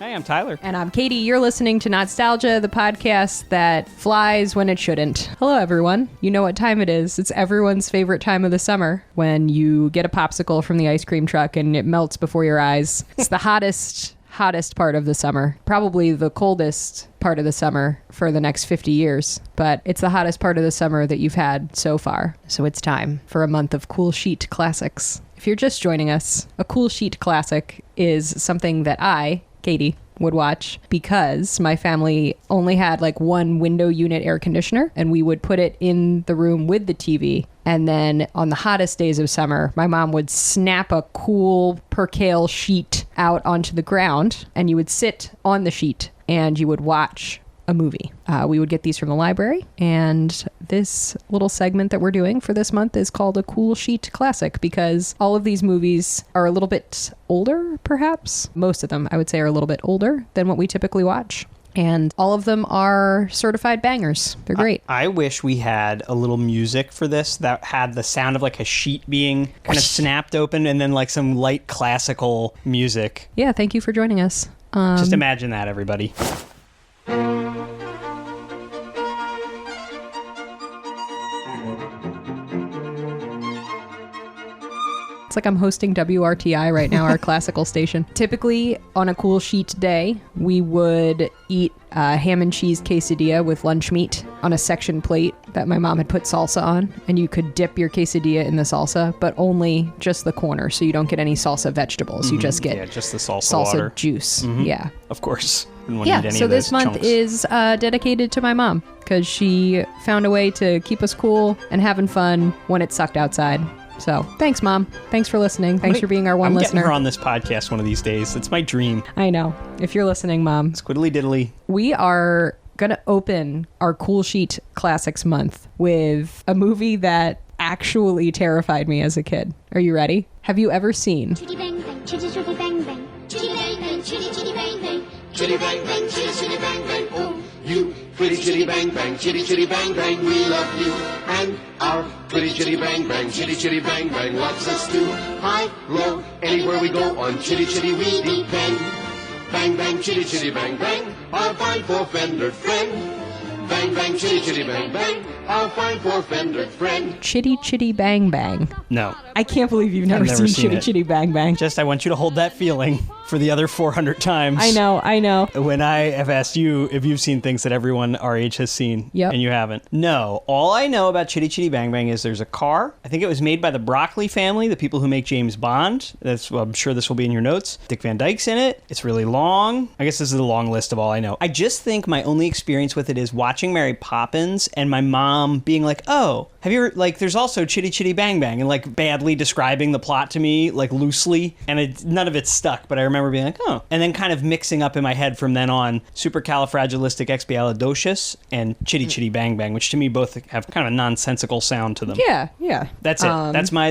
Hey, I'm Tyler. And I'm Katie. You're listening to Not-Stalgia, the podcast that flies when it shouldn't. Hello, everyone. You know what time it is. It's everyone's favorite time of the summer when you get a popsicle from the ice cream truck and it melts before your eyes. It's the hottest part of the summer. Probably the coldest part of the summer for the next 50 years. But it's the hottest part of the summer that you've had so far. So it's time for a month of cool sheet classics. If you're just joining us, a cool sheet classic is something that I, Katie, would watch because my family only had like one window unit air conditioner and we would put it in the room with the TV. And then on the hottest days of summer, my mom would snap a cool percale sheet out onto the ground and you would sit on the sheet and you would watch a movie. We would get these from the library, and this little segment that we're doing for this month is called a Cool Sheet Classic because all of these movies are a little bit older, perhaps. Most of them, I would say, are a little bit older than what we typically watch. And all of them are certified bangers. They're great. I wish we had a little music for this that had the sound of like a sheet being kind of snapped open and then like some light classical music. Yeah, thank you for joining us. Just imagine that, everybody. It's like I'm hosting WRTI right now, our classical station. Typically, on a cool sheet day, we would eat ham and cheese quesadilla with lunch meat on a section plate that my mom had put salsa on. And you could dip your quesadilla in the salsa, but only just the corner, so you don't get any salsa vegetables. You just get just the salsa water. Juice. Yeah. Of course. So this month is dedicated to my mom because she found a way to keep us cool and having fun when it sucked outside. So thanks, Mom. Thanks for listening. Thanks for being our one listener. I'm getting her on this podcast one of these days. It's my dream. I know. If you're listening, Mom. Squiddly diddly. We are going to open our Cool Sheet Classics month with a movie that actually terrified me as a kid. Are you ready? Have you ever seen Chitty bang bang, chitty chitty bang bang, chitty bang bang, chitty chitty bang bang, chitty bang bang, chitty chitty bang bang. Oh, you pretty chitty bang bang, chitty chitty bang bang. We love you and our pretty chitty bang bang, chitty chitty bang bang loves us too. High, low, anywhere we go on chitty chitty we depend. Bang bang, chitty chitty bang bang, our fine four-fendered friend. Bang bang, chitty chitty bang bang, our fine four-fendered friend. Chitty Chitty Bang Bang? No. I can't believe you've never seen Chitty Chitty Bang Bang. Just, I want you to hold that feeling for the other 400 times. I know. When I have asked you if you've seen things that everyone our age has seen, and you haven't. No. All I know about Chitty Chitty Bang Bang is there's a car. I think it was made by the Broccoli family, the people who make James Bond. I'm sure this will be in your notes. Dick Van Dyke's in it. It's really long. I guess this is a long list of all I know. I just think my only experience with it is watching Mary Poppins and my mom being like, oh, have you ever, like, there's also Chitty Chitty Bang Bang, and like badly describing the plot to me, like loosely, and none of it stuck, but I remember being like, oh, and then kind of mixing up in my head from then on Supercalifragilisticexpialidocious and Chitty Chitty Bang Bang, which to me both have kind of a nonsensical sound to them. Yeah. That's it.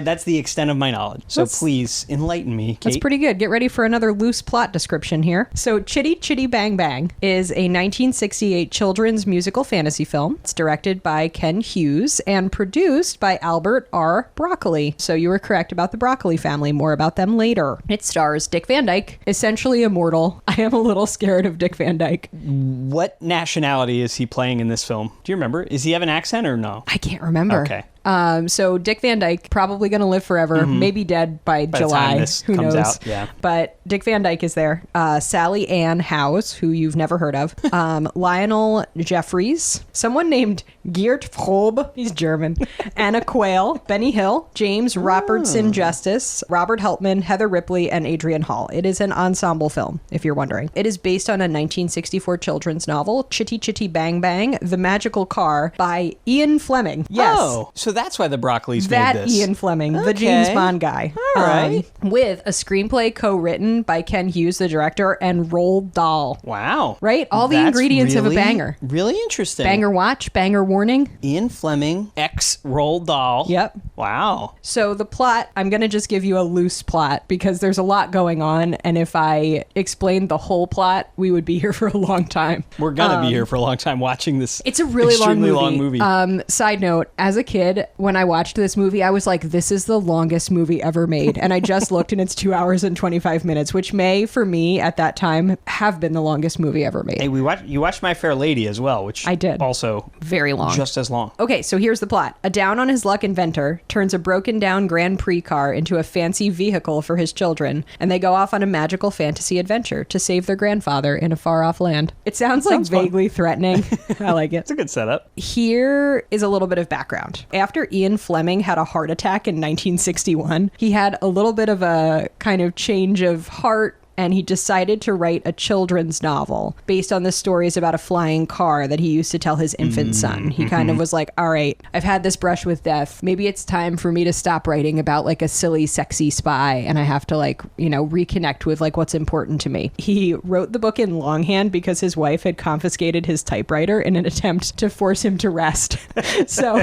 That's the extent of my knowledge. So please enlighten me, Kate. That's pretty good. Get ready for another loose plot description here. So Chitty Chitty Bang Bang is a 1968 children's musical fantasy film. It's directed by Ken Hughes and produced by Albert R. Broccoli. So you were correct about the Broccoli family. More about them later. It stars Dick Van Dyke, essentially immortal. I am a little scared of Dick Van Dyke. What nationality is he playing in this film? Do you remember? Does he have an accent or no? I can't remember. Okay. So Dick Van Dyke, probably going to live forever, maybe dead by July. Who knows? Out, yeah. But Dick Van Dyke is there. Sally Ann Howes, who you've never heard of. Lionel Jeffries. Someone named Geert Frobe. He's German. Anna Quayle. Benny Hill. James Robertson Justice. Robert Helpman. Heather Ripley. And Adrian Hall. It is an ensemble film, if you're wondering. It is based on a 1964 children's novel, Chitty Chitty Bang Bang, The Magical Car, by Ian Fleming. Yes. Oh, so that's why the Broccoli's made this. Ian Fleming, the James Bond guy. All right. With a screenplay co-written by Ken Hughes, the director, and Roald Dahl. Wow. Right? All the ingredients of a banger. Really interesting. Banger watch, banger warning. Ian Fleming, ex Roald Dahl. Yep. Wow. So the plot, I'm going to just give you a loose plot because there's a lot going on. And if I explained the whole plot, we would be here for a long time. We're going to be here for a long time watching this. It's a really long movie. Side note, as a kid, when I watched this movie, I was like, this is the longest movie ever made. And I just looked and it's 2 hours and 25 minutes, which may, for me at that time, have been the longest movie ever made. Hey, you watched My Fair Lady as well, which I did. Also very long. Just as long. Okay, so here's the plot. A down on his luck inventor turns a broken down Grand Prix car into a fancy vehicle for his children, and they go off on a magical fantasy adventure to save their grandfather in a far off land. It sounds like vaguely threatening. I like it. It's a good setup. Here is a little bit of background. After Ian Fleming had a heart attack in 1961, he had a little bit of a kind of change of heart, and he decided to write a children's novel based on the stories about a flying car that he used to tell his infant son. He kind of was like, all right, I've had this brush with death. Maybe it's time for me to stop writing about like a silly, sexy spy, and I have to like, you know, reconnect with like what's important to me. He wrote the book in longhand because his wife had confiscated his typewriter in an attempt to force him to rest. So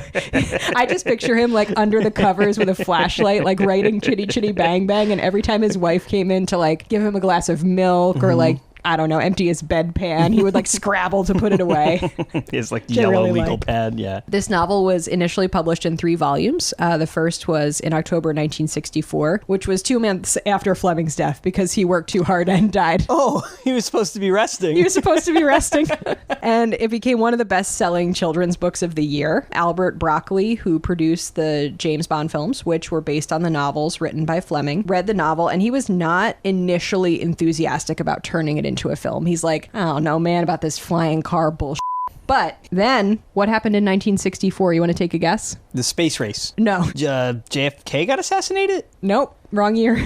I just picture him like under the covers with a flashlight, like writing Chitty Chitty Bang Bang, and every time his wife came in to like give him a glass of milk or like, I don't know, empty his bedpan, he would like scrabble to put it away. His like yellow legal pad, yeah. This novel was initially published in 3 volumes. The first was in October 1964, which was 2 months after Fleming's death because he worked too hard and died. Oh, he was supposed to be resting. He was supposed to be resting. And it became one of the best-selling children's books of the year. Albert Broccoli, who produced the James Bond films, which were based on the novels written by Fleming, read the novel, and he was not initially enthusiastic about turning it into a film. He's like, I don't know, man, about this flying car bullshit. But then, what happened in 1964? You want to take a guess? The space race. No. JFK got assassinated? Nope. Wrong year.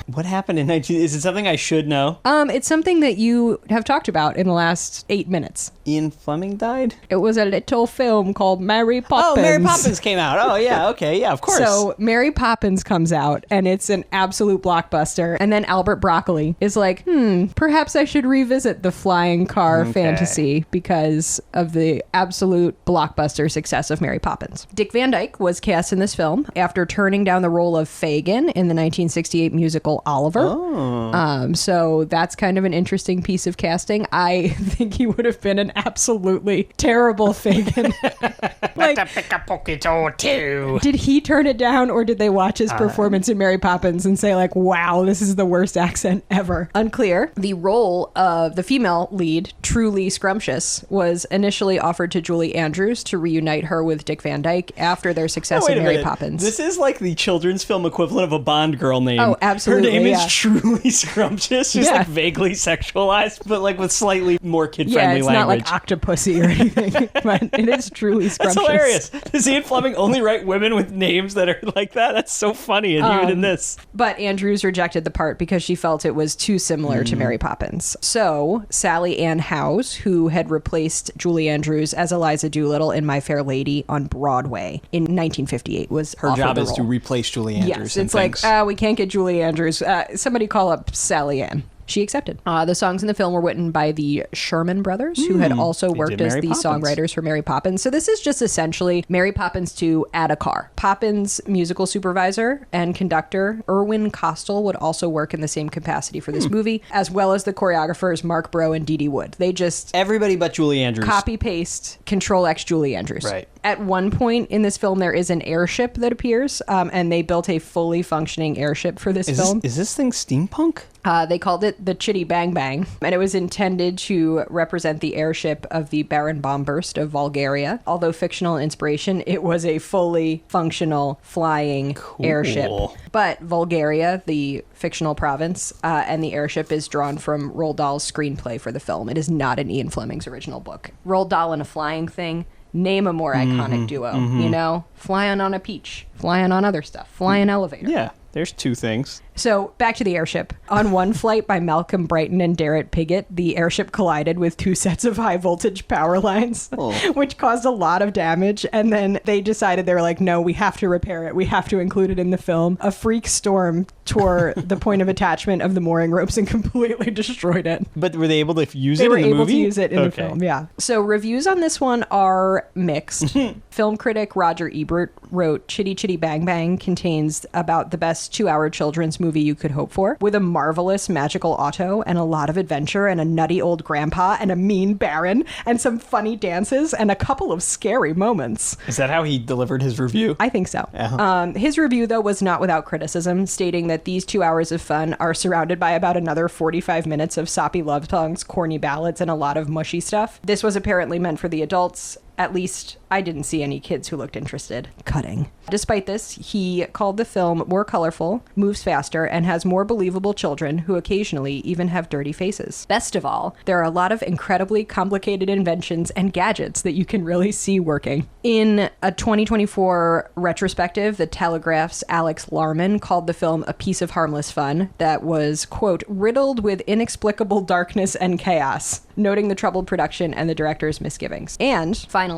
What happened in 19... Is it something I should know? It's something that you have talked about in the last 8 minutes. Ian Fleming died? It was a little film called Mary Poppins. Oh, Mary Poppins came out. Oh, yeah. Okay. Yeah, of course. So Mary Poppins comes out, and it's an absolute blockbuster. And then Albert Broccoli is like, perhaps I should revisit the flying car fantasy because of the absolute blockbuster success of Mary Poppins. Dick Van Dyke was cast in this film after turning down the role of Fagin in the 1968 musical Oliver. Oh. So that's kind of an interesting piece of casting. I think he would have been an absolutely terrible Fagin. Like, pick a pocket or two. did he turn it down, or did they watch his performance in Mary Poppins and say like, wow, this is the worst accent ever? Unclear. The role of the female lead, Truly Scrumptious, was initially offered to Julie Andrews to reunite her with Dick Van Dyke after their success in Mary Poppins. This is like the children's film equivalent of a Bond girl name. Oh, absolutely. Her name is Truly Scrumptious. She's like vaguely sexualized, but like with slightly more kid-friendly language. Yeah, it's not like Octopussy or anything, but it is Truly Scrumptious. That's hilarious. Does Ian Fleming only write women with names that are like that? That's so funny, and even in this. But Andrews rejected the part because she felt it was too similar to Mary Poppins. So Sally Ann Howes, who had replaced Julie Andrews as Eliza Doolittle in My Fair Lady on Broadway in 1958, was her job is to replace Julie Andrews. Yes, it's like, we can't get Julie Andrews. Somebody call up Sally Ann. She accepted. The songs in the film were written by the Sherman Brothers, who had also worked as the songwriters for Mary Poppins. So this is just essentially Mary Poppins to add a car. Poppins' musical supervisor and conductor, Irwin Costal, would also work in the same capacity for this movie, as well as the choreographers Mark Bro and Dee Dee Wood. They just... Everybody but Julie Andrews. Copy-paste, Control-X Julie Andrews. Right. At one point in this film, there is an airship that appears, and they built a fully functioning airship for this film. Is this thing steampunk? They called it the Chitty Bang Bang, and it was intended to represent the airship of the Baron Bombburst of Bulgaria. Although fictional inspiration, it was a fully functional flying airship. But Bulgaria, the fictional province, and the airship is drawn from Roald Dahl's screenplay for the film. It is not in Ian Fleming's original book. Roald Dahl and a flying thing. Name a more iconic duo, you know? Flying on a peach, flying on other stuff, flying elevator. Yeah, there's 2 things. So back to the airship. On one flight by Malcolm Brighton and Darrett Piggott, the airship collided with 2 sets of high voltage power lines, which caused a lot of damage. And then they decided, they were like, no, we have to repair it. We have to include it in the film. A freak storm tore the point of attachment of the mooring ropes and completely destroyed it. But were they able to use They it were in the able movie? to use it in the film, yeah. So reviews on this one are mixed. Film critic Roger Ebert wrote, Chitty Chitty Bang Bang contains about the best 2-hour children's movie you could hope for, with a marvelous magical auto and a lot of adventure and a nutty old grandpa and a mean baron and some funny dances and a couple of scary moments. Is that how he delivered his review? I think so. Uh-huh. His review, though, was not without criticism, stating that these 2 hours of fun are surrounded by about another 45 minutes of soppy love songs, corny ballads, and a lot of mushy stuff. This was apparently meant for the adults. At least, I didn't see any kids who looked interested. Cutting. Despite this, he called the film more colorful, moves faster, and has more believable children who occasionally even have dirty faces. Best of all, there are a lot of incredibly complicated inventions and gadgets that you can really see working. In a 2024 retrospective, The Telegraph's Alex Larman called the film a piece of harmless fun that was, quote, riddled with inexplicable darkness and chaos, noting the troubled production and the director's misgivings. And finally,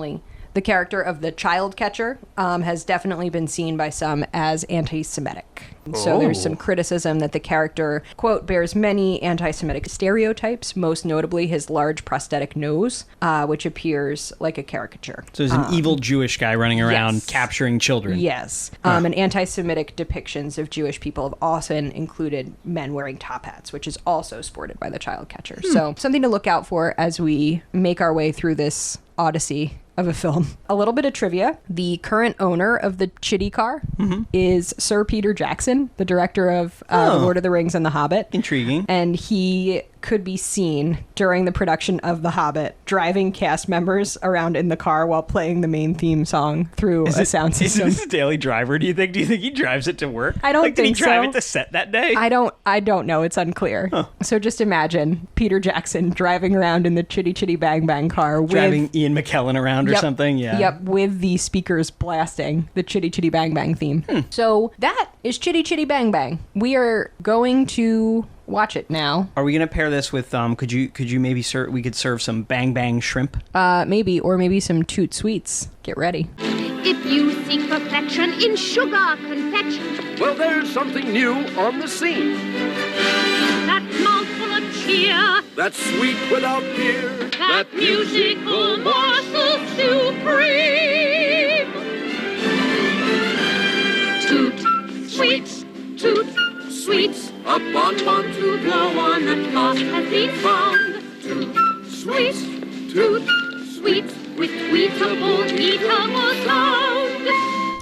the character of the child catcher has definitely been seen by some as anti-Semitic. So there's some criticism that the character, quote, bears many anti-Semitic stereotypes, most notably his large prosthetic nose, which appears like a caricature. So there's an evil Jewish guy running around capturing children. Yes. And anti-Semitic depictions of Jewish people have often included men wearing top hats, which is also sported by the child catcher. So something to look out for as we make our way through this odyssey of a film. A little bit of trivia. The current owner of the Chitty car is Sir Peter Jackson, the director of The Lord of the Rings and The Hobbit. Intriguing. And he could be seen during the production of The Hobbit driving cast members around in the car while playing the main theme song through a sound system. Is this a daily driver, do you think? Do you think he drives it to work? I don't think so. Did he drive it to set that day? I don't know. It's unclear. Huh. So just imagine Peter Jackson driving around in the Chitty Chitty Bang Bang car driving Ian McKellen around or something. Yeah. Yep, with the speakers blasting the Chitty Chitty Bang Bang theme. So that is Chitty Chitty Bang Bang. We are going to watch it now. Are we going to pair this with, could you maybe we could serve some Bang Bang shrimp? Maybe some Toot Sweets. Get ready. If you seek perfection in sugar confection, well, there's something new on the scene. that mouthful of cheer, That's sweet without fear. that musical morsel supreme. Toot, sweets, toot, sweets, A bonbon to blow on at last has been found. Toot, sweets, toot, sweets, with tweetable, eatable sound.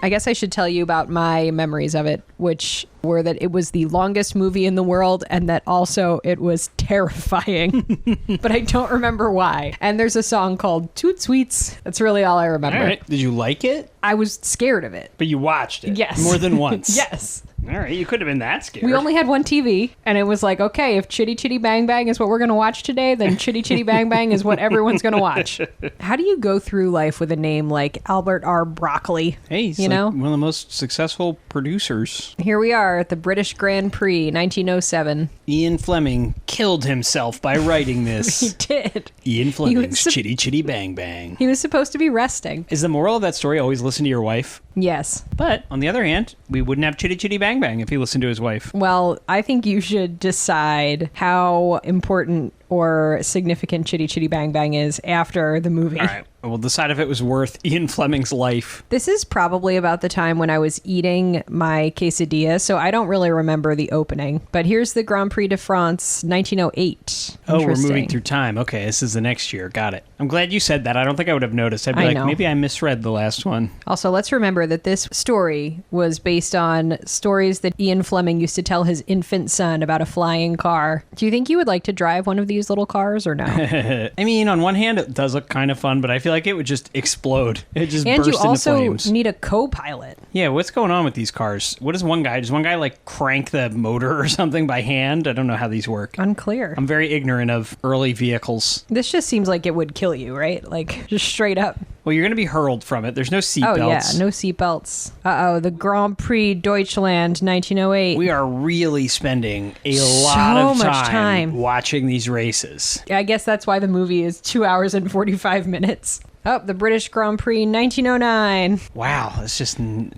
I guess I should tell you about my memories of it, which were that it was the longest movie in the world and that also it was terrifying, but I don't remember why. And there's a song called Toot Sweets. That's really all I remember. All right. Did you like it? I was scared of it. But you watched it. Yes. More than once. Yes. All right. You could have been that scared. We only had one TV, and it was like, okay, if Chitty Chitty Bang Bang is what we're going to watch today, then Chitty Chitty Bang Bang is what everyone's going to watch. How do you go through life with a name like Albert R. Broccoli? Hey, he's you know? one of the most successful producers. Here we are at the British Grand Prix, 1907. Ian Fleming killed himself by writing this. He did. Ian Fleming's was Chitty Chitty Bang Bang. He was supposed to be resting. Is the moral of that story always listen to your wife? Yes. But, on the other hand, we wouldn't have Chitty Chitty Bang Bang if he listened to his wife. Well, I think you should decide how important or significant Chitty Chitty Bang Bang is after the movie. All right. We'll decide if it was worth Ian Fleming's life. This is probably about the time when I was eating my quesadilla, so I don't really remember the opening. But here's the Grand Prix de France, 1908. Oh, we're moving through time. Okay, this is the next year. Got it. I'm glad you said that. I don't think I would have noticed. I'd be like, maybe I misread the last one. Also, let's remember that this story was based on stories that Ian Fleming used to tell his infant son about a flying car. Do you think you would like to drive one of these little cars or no? I mean, on one hand, it does look kind of fun, but I feel like it would just explode. It just and burst you into also flames. need a co-pilot. Yeah, what's going on with these cars? Does one guy like crank the motor or something by hand? I don't know how these work. Unclear. I'm very ignorant of early vehicles. This just seems like it would kill you, right? Like, just straight up. Well, you're going to be hurled from it. There's no seatbelts. Oh, yeah, no seatbelts. Uh-oh, the Grand Prix Deutschland, 1908. We are really spending a lot of much time watching these races. I guess that's why the movie is 2 hours and 45 minutes. Oh, the British Grand Prix 1909. Wow, this just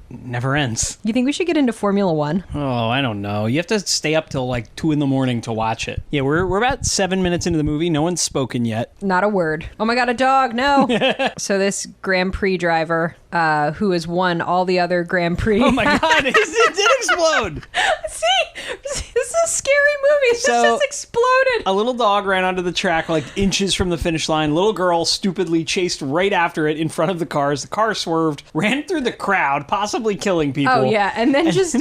never ends. You think we should get into Formula One? Oh, I don't know. You have to stay up till like 2 a.m. to watch it. Yeah, we're about 7 minutes into the movie. No one's spoken yet. Not a word. Oh my God, a dog. No. So this Grand Prix driver, who has won all the other Grand Prix. Oh my God, it did explode. See, this is a scary movie. This just exploded. A little dog ran onto the track like inches from the finish line. Little girl stupidly chased right after it in front of the cars. The car swerved, ran through the crowd, possibly killing people. Oh yeah, and then just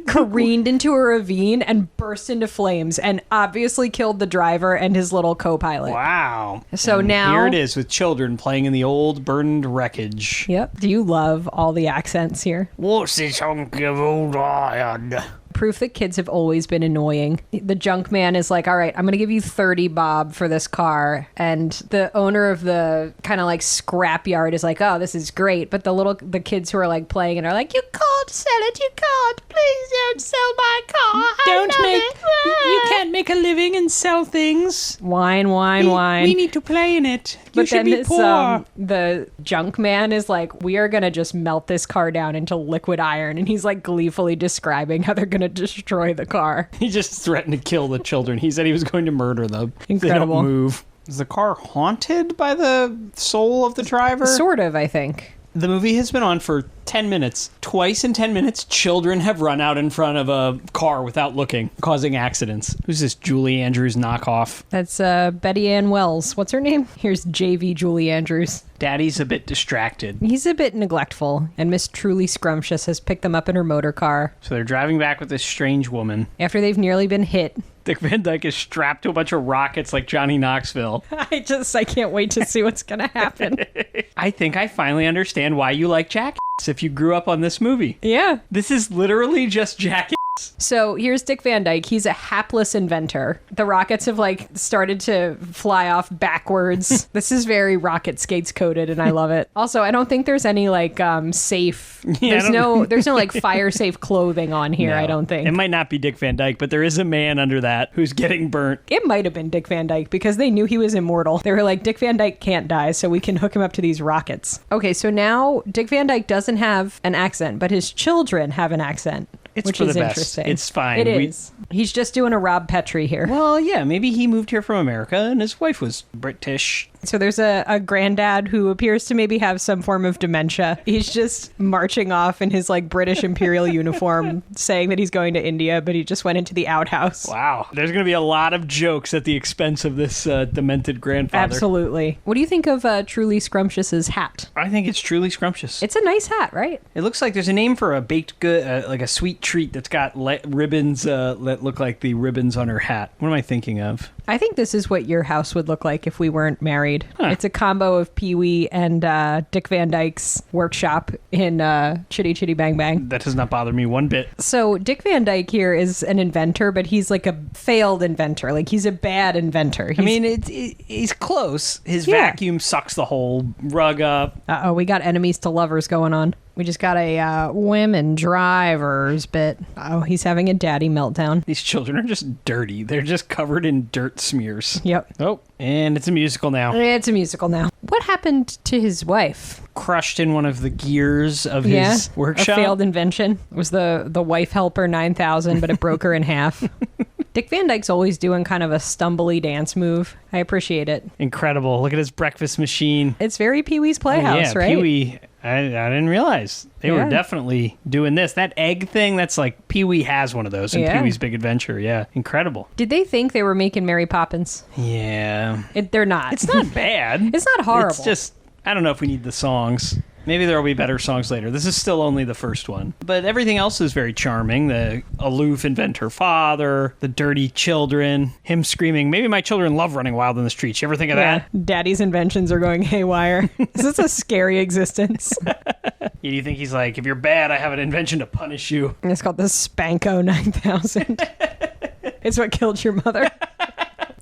careened into a ravine and burst into flames and obviously killed the driver and his little co-pilot. Wow. So and now here it is with children playing in the old burned wreckage. Yep. Do you love all the accents here? What's this hunk of old iron? Proof that kids have always been annoying. The junk man is like, all right, I'm going to give you 30 bob for this car. And the owner of the kind of like scrap yard is like, oh, this is great. But the kids who are like playing and are like, you can't sell it. You can't. Please don't sell my car. You can't make a living and sell things. Whine. We need to play in it. You But should then be this, poor. the junk man is like, we are going to just melt this car down into liquid iron. And he's like gleefully describing how they're going to destroy the car. He just threatened to kill the children. He said he was going to murder them. Incredible. They don't move. Is the car haunted by the soul of the driver? Sort of, I think. The movie has been on for 10 minutes. Twice in 10 minutes, children have run out in front of a car without looking, causing accidents. Who's this Julie Andrews knockoff? That's Betty Ann Wells. What's her name? Here's JV Julie Andrews. Daddy's a bit distracted. He's a bit neglectful, and Miss Truly Scrumptious has picked them up in her motor car. So they're driving back with this strange woman. After they've nearly been hit. Dick Van Dyke is strapped to a bunch of rockets like Johnny Knoxville. I can't wait to see what's going to happen. I think I finally understand why you like Jackass if you grew up on this movie. Yeah. This is literally just Jackass. So here's Dick Van Dyke. He's a hapless inventor. The rockets have like started to fly off backwards. This is very rocket skates coded, and I love it. Also, I don't think there's any like safe. There's no like fire safe clothing on here. No. I don't think. It might not be Dick Van Dyke, but there is a man under that who's getting burnt. It might have been Dick Van Dyke because they knew he was immortal. They were like, Dick Van Dyke can't die, so we can hook him up to these rockets. Okay, so now Dick Van Dyke doesn't have an accent, but his children have an accent. Which for is the best. interesting. It's fine. It is. He's just doing a Rob Petrie here. Well, yeah, maybe he moved here from America and his wife was British. So there's a granddad who appears to maybe have some form of dementia. He's just marching off in his like British imperial uniform saying that he's going to India, but he just went into the outhouse. Wow. There's going to be a lot of jokes at the expense of this demented grandfather. Absolutely. What do you think of Truly Scrumptious's hat? I think it's truly scrumptious. It's a nice hat, right? It looks like there's a name for a baked good, like a sweet treat that's got ribbons that look like the ribbons on her hat. What am I thinking of? I think this is what your house would look like if we weren't married. Huh. It's a combo of Pee-wee and Dick Van Dyke's workshop in Chitty Chitty Bang Bang. That does not bother me one bit. So Dick Van Dyke here is an inventor, but he's like a failed inventor. Like he's a bad inventor. He's close. His vacuum sucks the whole rug up. Uh-oh, we got enemies to lovers going on. We just got a women drivers bit. Oh, he's having a daddy meltdown. These children are just dirty. They're just covered in dirt smears. Yep. Oh, and it's a musical now. It's a musical now. What happened to his wife? Crushed in one of the gears of his workshop. A failed invention. It was the wife helper 9000, but it broke her in half. Dick Van Dyke's always doing kind of a stumbly dance move. I appreciate it. Incredible. Look at his breakfast machine. It's very Pee-wee's Playhouse, right? Pee-wee. I didn't realize. They were definitely doing this. That egg thing, that's like Pee-wee has one of those in Pee-wee's Big Adventure. Yeah. Incredible. Did they think they were making Mary Poppins? Yeah. They're not. It's not bad. It's not horrible. It's just, I don't know if we need the songs. Maybe there will be better songs later. This is still only the first one. But everything else is very charming. The aloof inventor father, the dirty children, him screaming, maybe my children love running wild in the streets. You ever think of that? Daddy's inventions are going haywire. Is this a scary existence? Do you think he's like, if you're bad, I have an invention to punish you? It's called the Spanko 9000. It's what killed your mother.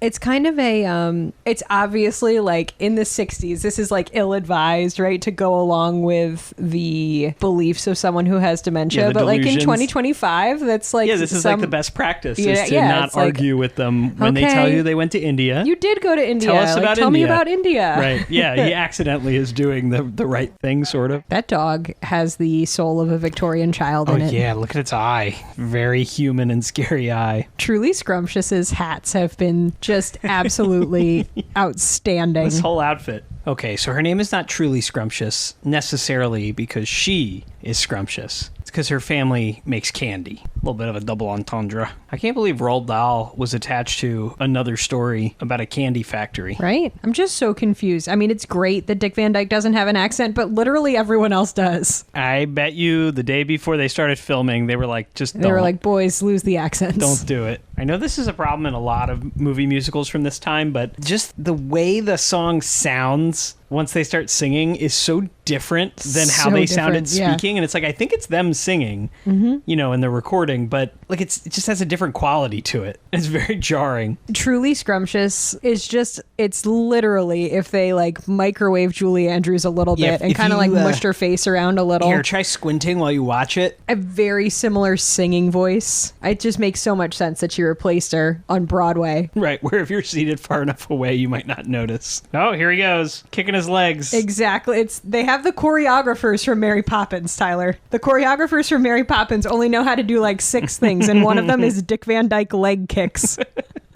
It's kind of a, it's obviously like in the 60s, this is like ill-advised, right? To go along with the beliefs of someone who has dementia. But like in 2025, that's like... Yeah, this is like the best practice is to not argue with them when they tell you they went to India. You did go to India. Tell us about India. Tell me about India. Right. Yeah, he accidentally is doing the right thing, sort of. That dog has the soul of a Victorian child in it. Oh, yeah, look at its eye. Very human and scary eye. Truly Scrumptious's hats have been just absolutely outstanding. This whole outfit. Okay, so her name is not Truly Scrumptious necessarily because she is scrumptious. It's because her family makes candy. A little bit of a double entendre. I can't believe Roald Dahl was attached to another story about a candy factory. Right? I'm just so confused. I mean, it's great that Dick Van Dyke doesn't have an accent, but literally everyone else does. I bet you the day before they started filming, they were like, They were like, boys, lose the accents. Don't do it. I know this is a problem in a lot of movie musicals from this time, but just the way the song sounds once they start singing is so different than how they sounded speaking. And it's like, I think it's them singing, you know, in the recording, but like it just has a different quality to it. It's very jarring. Truly Scrumptious is just, it's literally if they like microwave Julie Andrews a little bit and kind of like mushed her face around a little. Here, try squinting while you watch it. A very similar singing voice. It just makes so much sense that she replaced her on Broadway. Right, where if you're seated far enough away, you might not notice. Oh, here he goes, kicking his legs. Exactly. They have the choreographers from Mary Poppins, Tyler. The choreographers from Mary Poppins only know how to do like 6 things, and one of them is Dick Van Dyke leg kicks.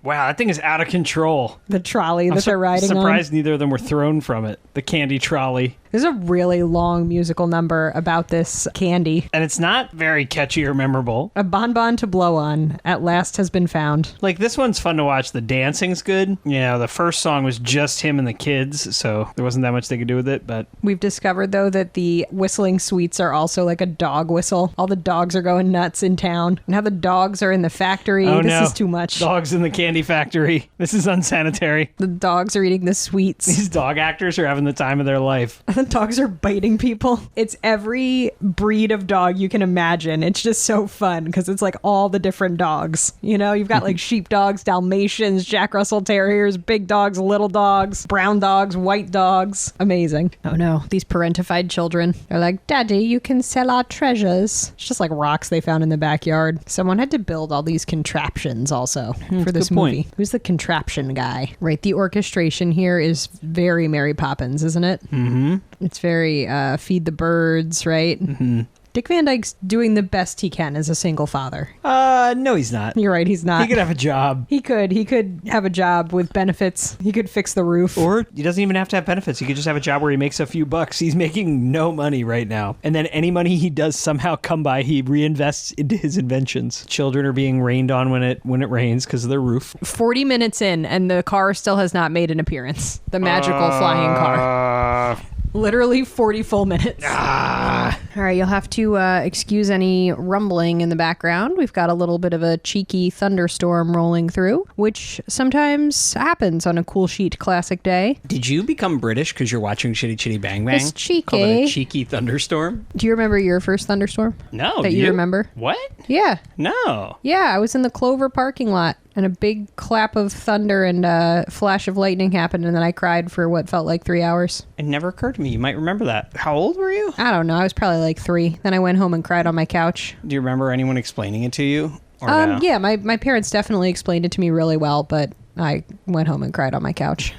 Wow, that thing is out of control. The trolley that they're riding on. I'm surprised neither of them were thrown from it. The candy trolley. There's a really long musical number about this candy. And it's not very catchy or memorable. A bonbon to blow on at last has been found. Like, this one's fun to watch. The dancing's good. You know, the first song was just him and the kids, so there wasn't that much they could do with it, but... We've discovered, though, that the whistling sweets are also like a dog whistle. All the dogs are going nuts in town. And how the dogs are in the factory. This is too much. Dogs in the candy factory. This is unsanitary. The dogs are eating the sweets. These dog actors are having the time of their life. The dogs are biting people. It's every breed of dog you can imagine. It's just so fun because it's like all the different dogs. You know, you've got like sheepdogs, Dalmatians, Jack Russell Terriers, big dogs, little dogs, brown dogs, white dogs. Amazing. Oh no, these parentified children. They're like, Daddy, you can sell our treasures. It's just like rocks they found in the backyard. Someone had to build all these contraptions also for this movie. Who's the contraption guy? Right, the orchestration here is very Mary Poppins, isn't it? Mm-hmm. It's very Feed the Birds, right? Mm-hmm. Dick Van Dyke's doing the best he can as a single father. No, he's not. You're right, he's not. He could have a job. He could have a job with benefits. He could fix the roof. Or he doesn't even have to have benefits. He could just have a job where he makes a few bucks. He's making no money right now. And then any money he does somehow come by, he reinvests into his inventions. Children are being rained on when it rains because of their roof. 40 minutes in, and the car still has not made an appearance. The magical flying car. Literally 40 full minutes. All right, you'll have to excuse any rumbling in the background. We've got a little bit of a cheeky thunderstorm rolling through, which sometimes happens on a Cool Sheet classic day. Did you become British because you're watching Chitty Chitty Bang Bang? It's cheeky. Called it a cheeky thunderstorm? Do you remember your first thunderstorm? No. That you remember? What? Yeah. No. Yeah, I was in the Clover parking lot. And a big clap of thunder and a flash of lightning happened, and then I cried for what felt like 3 hours. It never occurred to me. You might remember that. How old were you? I don't know. I was probably like 3. Then I went home and cried on my couch. Do you remember anyone explaining it to you? Or no? Yeah, my parents definitely explained it to me really well, but I went home and cried on my couch.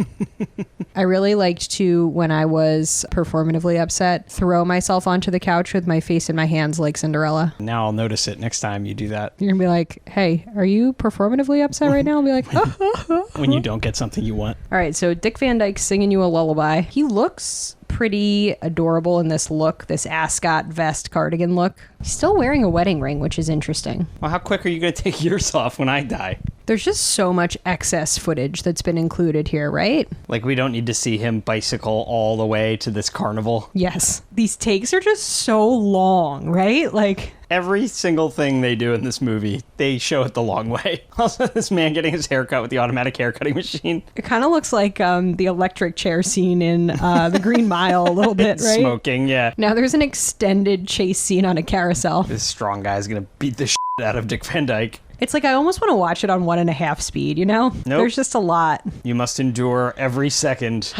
I really liked to, when I was performatively upset, throw myself onto the couch with my face in my hands like Cinderella. Now I'll notice it next time you do that. You're going to be like, hey, are you performatively upset right now? I'll be like, when you don't get something you want. All right, so Dick Van Dyke's singing you a lullaby. He looks pretty adorable in this look, this ascot vest cardigan look. He's still wearing a wedding ring, which is interesting. Well, how quick are you going to take yours off when I die? There's just so much excess footage that's been included here, right? Like, we don't need to see him bicycle all the way to this carnival. Yes. These takes are just so long, right? Like, every single thing they do in this movie, they show it the long way. Also, this man getting his hair cut with the automatic hair cutting machine. It kind of looks like the electric chair scene in The Green Mile a little bit, right? Smoking, yeah. Now there's an extended chase scene on a carousel. This strong guy's going to beat the shit out of Dick Van Dyke. It's like I almost want to watch it on 1.5 speed, you know? Nope. There's just a lot. You must endure every second.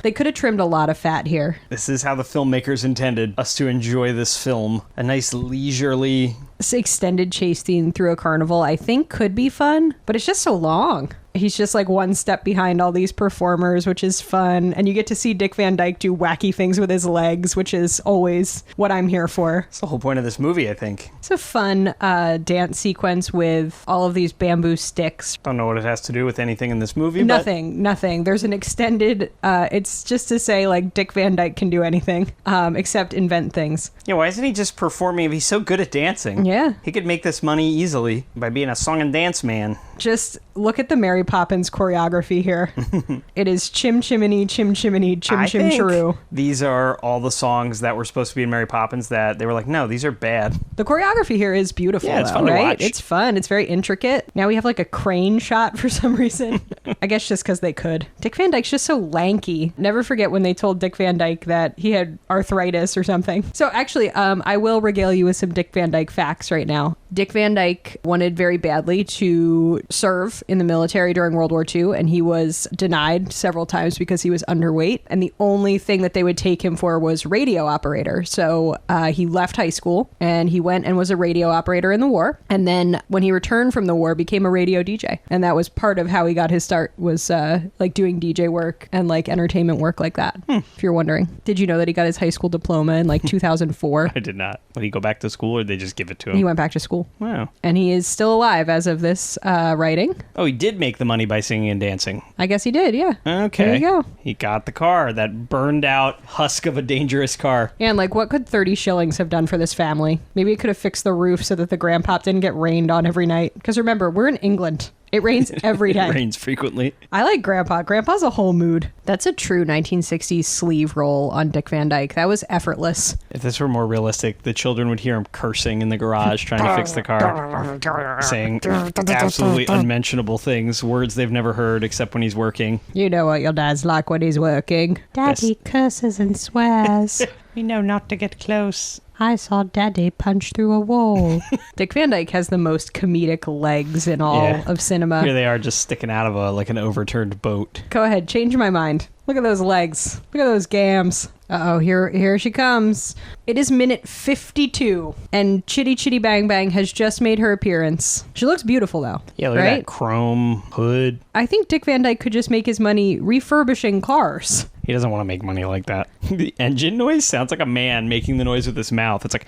They could have trimmed a lot of fat here. This is how the filmmakers intended us to enjoy this film. A nice leisurely... This extended chase scene through a carnival, I think, could be fun, but it's just so long. He's just like one step behind all these performers, which is fun. And you get to see Dick Van Dyke do wacky things with his legs, which is always what I'm here for. That's the whole point of this movie, I think. It's a fun dance sequence with all of these bamboo sticks. Don't know what it has to do with anything in this movie. Nothing. There's an extended, it's just to say like Dick Van Dyke can do anything except invent things. Yeah, why isn't he just performing if he's so good at dancing? Yeah. He could make this money easily by being a song and dance man. Just look at the Mary Poppins choreography here. It is chim chimney, chim chimney, chim chim chiroo. These are all the songs that were supposed to be in Mary Poppins that they were like, no, these are bad. The choreography here is beautiful. Yeah, it's though, fun to right? watch. It's fun. It's very intricate. Now we have like a crane shot for some reason. I guess just because they could. Dick Van Dyke's just so lanky. Never forget when they told Dick Van Dyke that he had arthritis or something. So actually, I will regale you with some Dick Van Dyke facts right now. Dick Van Dyke wanted very badly to serve in the military during World War II, and he was denied several times because he was underweight. And the only thing that they would take him for was radio operator. So he left high school and he went and was a radio operator in the war. And then when he returned from the war, became a radio DJ. And that was part of how he got his start, was like doing DJ work and like entertainment work like that. If you're wondering. Did you know that he got his high school diploma in like 2004? I did not. Would he go back to school or did they just give it to him? He went back to school. Wow. And he is still alive as of this writing. Oh, he did make the money by singing and dancing. I guess he did, yeah. Okay. There you go. He got the car, that burned out husk of a dangerous car. Yeah, and like what could 30 shillings have done for this family? Maybe it could have fixed the roof so that the grandpop didn't get rained on every night. Because remember, we're in England. It rains every day. It rains frequently. I like Grandpa. Grandpa's a whole mood. That's a true 1960s sleeve roll on Dick Van Dyke. That was effortless. If this were more realistic, the children would hear him cursing in the garage trying to fix the car, saying absolutely unmentionable things, words they've never heard except when he's working. You know what your dad's like when he's working. Daddy curses and swears. We know not to get close. I saw Daddy punch through a wall. Dick Van Dyke has the most comedic legs in all of cinema. Here they are just sticking out of like an overturned boat. Go ahead, change my mind. Look at those legs. Look at those gams. Uh-oh, here she comes. It is minute 52, and Chitty Chitty Bang Bang has just made her appearance. She looks beautiful, though. Yeah, look at that chrome hood. I think Dick Van Dyke could just make his money refurbishing cars. He doesn't want to make money like that. The engine noise sounds like a man making the noise with his mouth. It's like...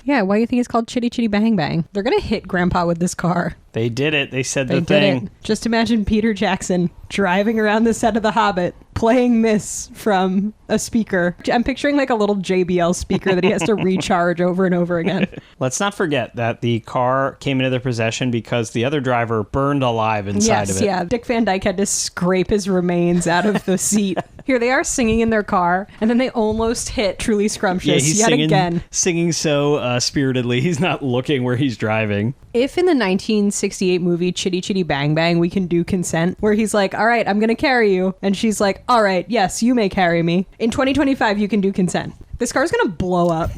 Yeah, why do you think it's called Chitty Chitty Bang Bang? They're going to hit Grandpa with this car. They did it. They said They the thing. did it. Just imagine Peter Jackson driving around the set of The Hobbit, playing this from a speaker. I'm picturing like a little JBL speaker that he has to recharge over and over again. Let's not forget that the car came into their possession because the other driver burned alive inside of it. Yeah. Dick Van Dyke had to scrape his remains out of the seat. Here they are singing in their car, and then they almost hit Truly Scrumptious he's yet again. Singing so spiritedly, he's not looking where he's driving. If in the 1968 movie Chitty Chitty Bang Bang we can do consent, where he's like, all right, I'm going to carry you, and she's like, all right, yes, you may carry me. In 2025, you can do consent. This car's going to blow up.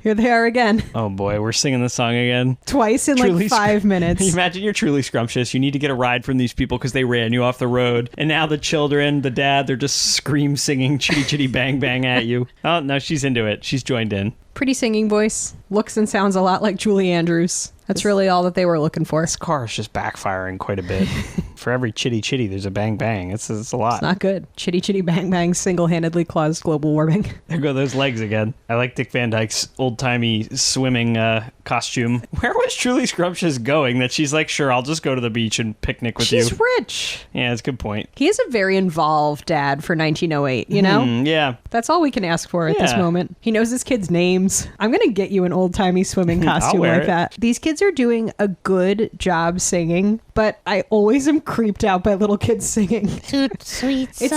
Here they are again. Oh boy, we're singing the song again. Twice in like 5 minutes. Imagine you're truly scrumptious. You need to get a ride from these people because they ran you off the road. And now the children, the dad, they're just scream singing Chitty Chitty Bang Bang at you. Oh, no, she's into it. She's joined in. Pretty singing voice. Looks and sounds a lot like Julie Andrews. That's really all that they were looking for. This car is just backfiring quite a bit. For every chitty chitty, there's a bang bang. It's a lot. It's not good. Chitty Chitty Bang Bang single-handedly caused global warming. There go those legs again. I like Dick Van Dyke's old-timey swimming costume. Where was Truly Scrumptious going that she's like, sure, I'll just go to the beach and picnic with you? She's rich. Yeah, that's a good point. He is a very involved dad for 1908, you know? Yeah. That's all we can ask for at this moment. He knows his kids' names. I'm going to get you an old-timey swimming costume like that. These kids are doing a good job singing, but I always am creeped out by little kids singing. Sweet It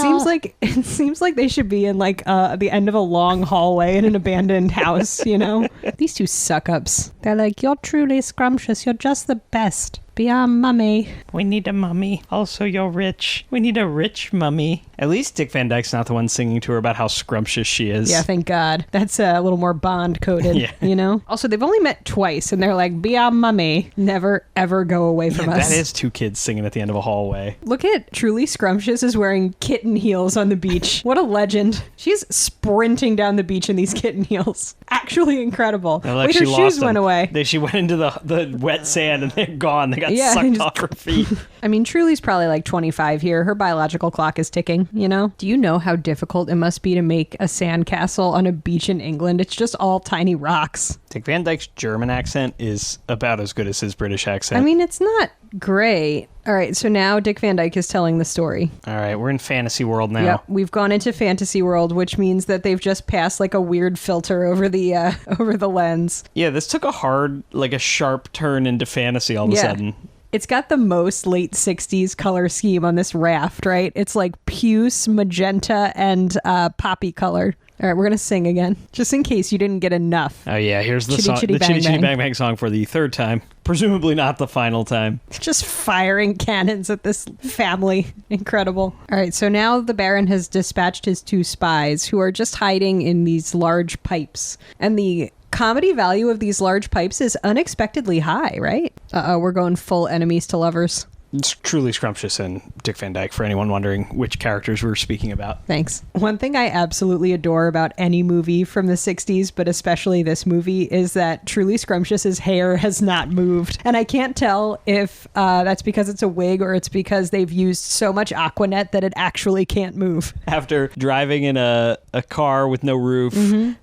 seems like they should be in like the end of a long hallway in an abandoned house, you know? These two suck-ups. They're like, you're truly scrumptious. You're just the best. Be a mummy. We need a mummy. Also, you're rich. We need a rich mummy. At least Dick Van Dyke's not the one singing to her about how scrumptious she is. Yeah, thank God. That's a little more Bond-coded, Yeah. you know? Also, they've only met twice, and they're like, be a mummy. Never, ever go away from us. That is two kids singing at the end of a hallway. Look at Truly Scrumptious is wearing kitten heels on the beach. What a legend. She's sprinting down the beach in these kitten heels. Actually incredible. Like Wait, her shoes went away. She went into the wet sand and they're gone. They got sucked off her feet. I mean, Truly's probably like 25 here. Her biological clock is ticking, you know? Do you know how difficult it must be to make a sandcastle on a beach in England? It's just all tiny rocks. Dick Van Dyke's German accent is about as good as his British accent. I mean, it's not great. All right, so now Dick Van Dyke is telling the story. All right, we're in fantasy world now. Yep, we've gone into fantasy world, which means that they've just passed like a weird filter over the lens. Yeah, this took a sharp turn into fantasy all of a sudden. It's got the most late 60s color scheme on this raft, right? It's like puce, magenta, and poppy color. All right, we're going to sing again, just in case you didn't get enough. Oh, yeah, here's the Chitty, song, Chitty, the Bang, Chitty Chitty Bang. Bang Bang song for the third time. Presumably not the final time. Just firing cannons at this family. Incredible. All right, so now the Baron has dispatched his 2 spies who are just hiding in these large pipes. And the comedy value of these large pipes is unexpectedly high, right? Uh-oh, we're going full enemies to lovers. It's Truly Scrumptious and Dick Van Dyke, for anyone wondering which characters we're speaking about. Thanks. One thing I absolutely adore about any movie from the 60s, but especially this movie, is that Truly Scrumptious's hair has not moved. And I can't tell if that's because it's a wig or it's because they've used so much Aquanet that it actually can't move. After driving in a car with no roof,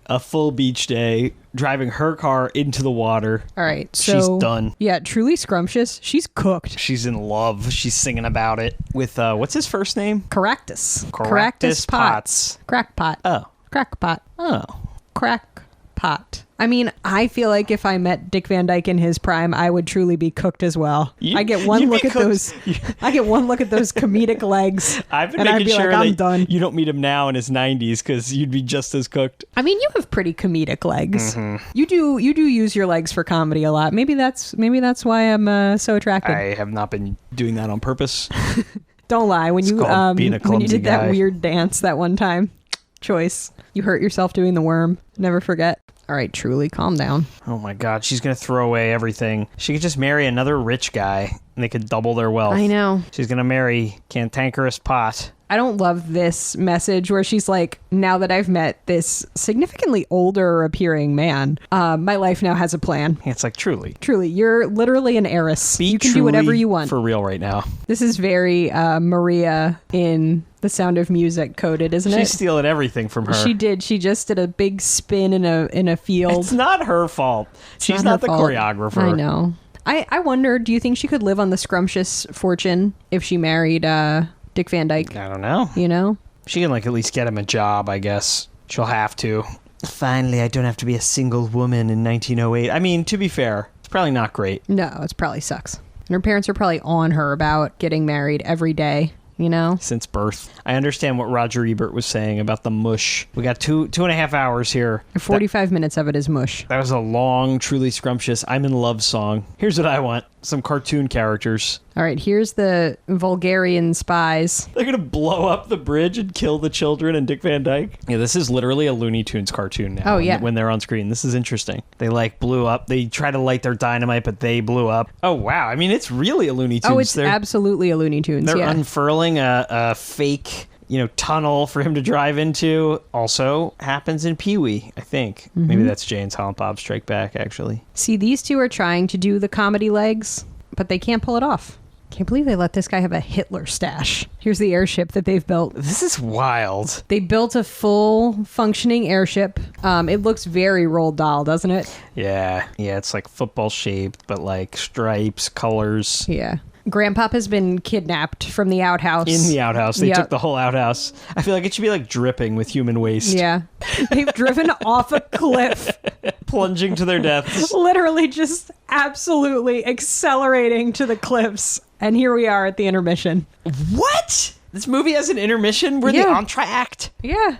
a full beach day, driving her car into the water. All right, so she's done. Yeah, Truly Scrumptious, she's cooked. She's in love. She's singing about it with what's his first name? Caractacus. Caractacus Potts. Crackpot. Oh. Crackpot. Oh. Crackpot. I mean, I feel like if I met Dick Van Dyke in his prime, I would truly be cooked as well. I get one look at those. I get one look at those comedic legs. I've been and making I'd be sure like, I'm that done. you don't meet him now in his 90s because you'd be just as cooked. I mean, you have pretty comedic legs. You do use your legs for comedy a lot. Maybe that's why I'm so attracted. I have not been doing that on purpose. Don't lie. When you called being a when you clumsy did that guy. weird dance that one time, Choice, you hurt yourself doing the worm. Never forget. All right, Truly, calm down. Oh my God, she's gonna throw away everything. She could just marry another rich guy and they could double their wealth. I know. She's gonna marry Cantankerous Pot. I don't love this message where she's like, now that I've met this significantly older appearing man, my life now has a plan. It's like, truly. Truly, you're literally an heiress. Be You can do whatever truly you want. for real right now. This is very Maria in The Sound of Music coded, isn't it? She's stealing everything from her. She did. She just did a big spin in a field. It's not her fault. She's not her the fault. choreographer. I know. I wonder, do you think she could live on the scrumptious fortune if she married Dick Van Dyke? I don't know. You know? She can at least get him a job, I guess. She'll have to. Finally, I don't have to be a single woman in 1908. I mean, to be fair, it's probably not great. No, it probably sucks. And her parents are probably on her about getting married every day. You know? Since birth. I understand what Roger Ebert was saying about the mush. We got two and a half hours here. 45 minutes of it is mush. That was a long, truly scrumptious I'm in love song. Here's what I want. Some cartoon characters. All right, here's the Bulgarian spies. They're going to blow up the bridge and kill the children and Dick Van Dyke. Yeah, this is literally a Looney Tunes cartoon now. Oh, yeah. When they're on screen. This is interesting. They blew up. They try to light their dynamite, but they blew up. Oh, wow. I mean, it's really a Looney Tunes. Oh, it's absolutely a Looney Tunes, They're yeah. unfurling a fake, tunnel for him to drive into. Also happens in Pee-wee, I think. Mm-hmm. Maybe that's Jay and Silent Bob Strike Back, actually. See, these two are trying to do the comedy legs, but they can't pull it off. Can't believe they let this guy have a Hitler stash. Here's the airship that they've built. This is wild. They built a full functioning airship. It looks very Roald Dahl, doesn't it? Yeah, it's like football shaped, but like stripes, colors. Yeah. Grandpop has been kidnapped from the outhouse. In the outhouse. They Yep. took the whole outhouse. I feel like it should be like dripping with human waste. Yeah. They've driven off a cliff. Plunging to their deaths. Literally just absolutely accelerating to the cliffs. And here we are at the intermission. What? This movie has an intermission? We're Yeah. the entr'acte. Yeah.